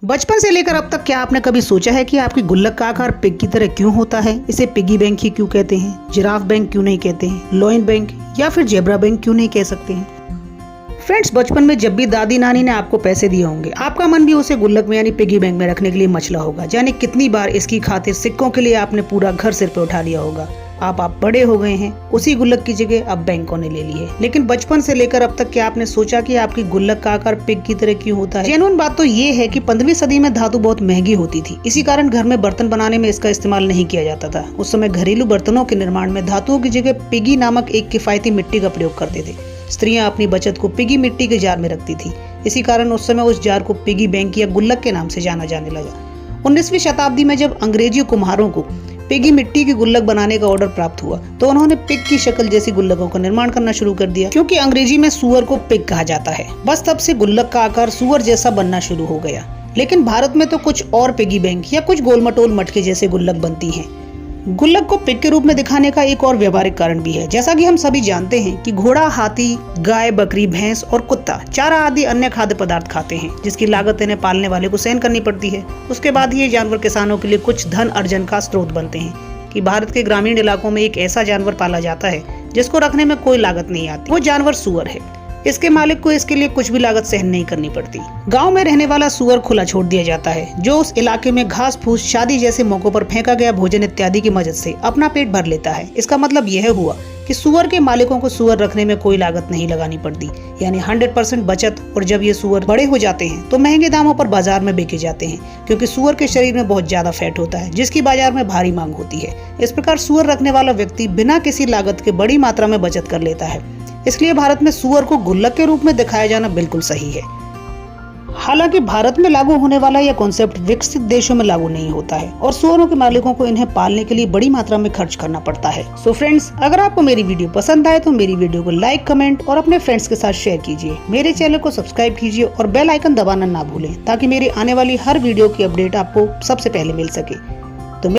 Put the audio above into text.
बचपन से लेकर अब तक क्या आपने कभी सोचा है कि आपकी गुल्लक का आकार पिग की तरह क्यों होता है? इसे पिगी बैंक ही क्यों कहते हैं? जिराफ बैंक क्यों नहीं कहते हैं? लॉयन बैंक या फिर जेब्रा बैंक क्यों नहीं कह सकते हैं? फ्रेंड्स, बचपन में जब भी दादी नानी ने आपको पैसे दिए होंगे, आपका मन भी उसे गुल्लक में यानी पिगी बैंक में रखने के लिए मचला होगा। जाने कितनी बार इसकी खातिर सिक्कों के लिए आपने पूरा घर सिर पे उठा लिया होगा। आप बड़े हो गए हैं, उसी गुल्लक की जगह अब बैंकों ने ले ली है। लेकिन बचपन से लेकर अब तक क्या आपने सोचा कि आपकी गुल्लक का आकार पिग की तरह क्यों होता है? जेन्युइन बात तो ये है कि 15वीं सदी में धातु बहुत महंगी होती थी। इसी कारण घर में बर्तन बनाने में इसका इस्तेमाल नहीं किया जाता था। उस समय घरेलू बर्तनों के निर्माण में धातुओं की जगह पिगी नामक एक किफायती मिट्टी का प्रयोग करते थे। स्त्रियां अपनी बचत को पिगी मिट्टी के जार में रखती थी। इसी कारण उस समय उस जार को पिगी बैंक या गुल्लक के नाम से जाना जाने लगा। 19वीं शताब्दी में जब अंग्रेजी कुम्हारों को पिगी मिट्टी की गुल्लक बनाने का ऑर्डर प्राप्त हुआ तो उन्होंने पिग की शक्ल जैसी गुल्लकों का निर्माण करना शुरू कर दिया, क्योंकि अंग्रेजी में सुअर को पिग कहा जाता है। बस तब से गुल्लक का आकार सुअर जैसा बनना शुरू हो गया। लेकिन भारत में तो कुछ और पिगी बैंक या कुछ गोलमटोल मटके जैसे गुल्लक बनती हैं। गुल्लक को पिग के रूप में दिखाने का एक और व्यवहारिक कारण भी है। जैसा कि हम सभी जानते हैं कि घोड़ा, हाथी, गाय, बकरी, भैंस और कुत्ता चारा आदि अन्य खाद्य पदार्थ खाते हैं, जिसकी लागत इन्हें पालने वाले को सहन करनी पड़ती है। उसके बाद ये जानवर किसानों के लिए कुछ धन अर्जन का स्रोत बनते हैं। कि भारत के ग्रामीण इलाकों में एक ऐसा जानवर पाला जाता है जिसको रखने में कोई लागत नहीं आती। वो जानवर सुअर है। इसके मालिक को इसके लिए कुछ भी लागत सहन नहीं करनी पड़ती। गांव में रहने वाला सुअर खुला छोड़ दिया जाता है, जो उस इलाके में घास फूस, शादी जैसे मौकों पर फेंका गया भोजन इत्यादि की मदद से अपना पेट भर लेता है। इसका मतलब यह हुआ कि सुअर के मालिकों को सुअर रखने में कोई लागत नहीं लगानी पड़ती, यानी 100% बचत। और जब ये सुअर बड़े हो जाते हैं तो महंगे दामों पर बाजार में बेचे जाते हैं, क्योंकि सुअर के शरीर में बहुत ज्यादा फैट होता है, जिसकी बाजार में भारी मांग होती है। इस प्रकार सुअर रखने वाला व्यक्ति बिना किसी लागत के बड़ी मात्रा में बचत कर लेता है। इसलिए भारत में सुअर को गुल्लक के रूप में दिखाया जाना बिल्कुल सही है। हालांकि भारत में लागू होने वाला यह कॉन्सेप्ट विकसित देशों में लागू नहीं होता है और सुअरों के मालिकों को इन्हें पालने के लिए बड़ी मात्रा में खर्च करना पड़ता है। सो फ्रेंड्स, अगर आपको मेरी वीडियो पसंद आए तो मेरी वीडियो को लाइक, कमेंट और अपने फ्रेंड्स के साथ शेयर कीजिए। मेरे चैनल को सब्सक्राइब कीजिए और बेल आइकन दबाना ना भूलें, ताकि मेरी आने वाली हर वीडियो की अपडेट आपको सबसे पहले मिल सके।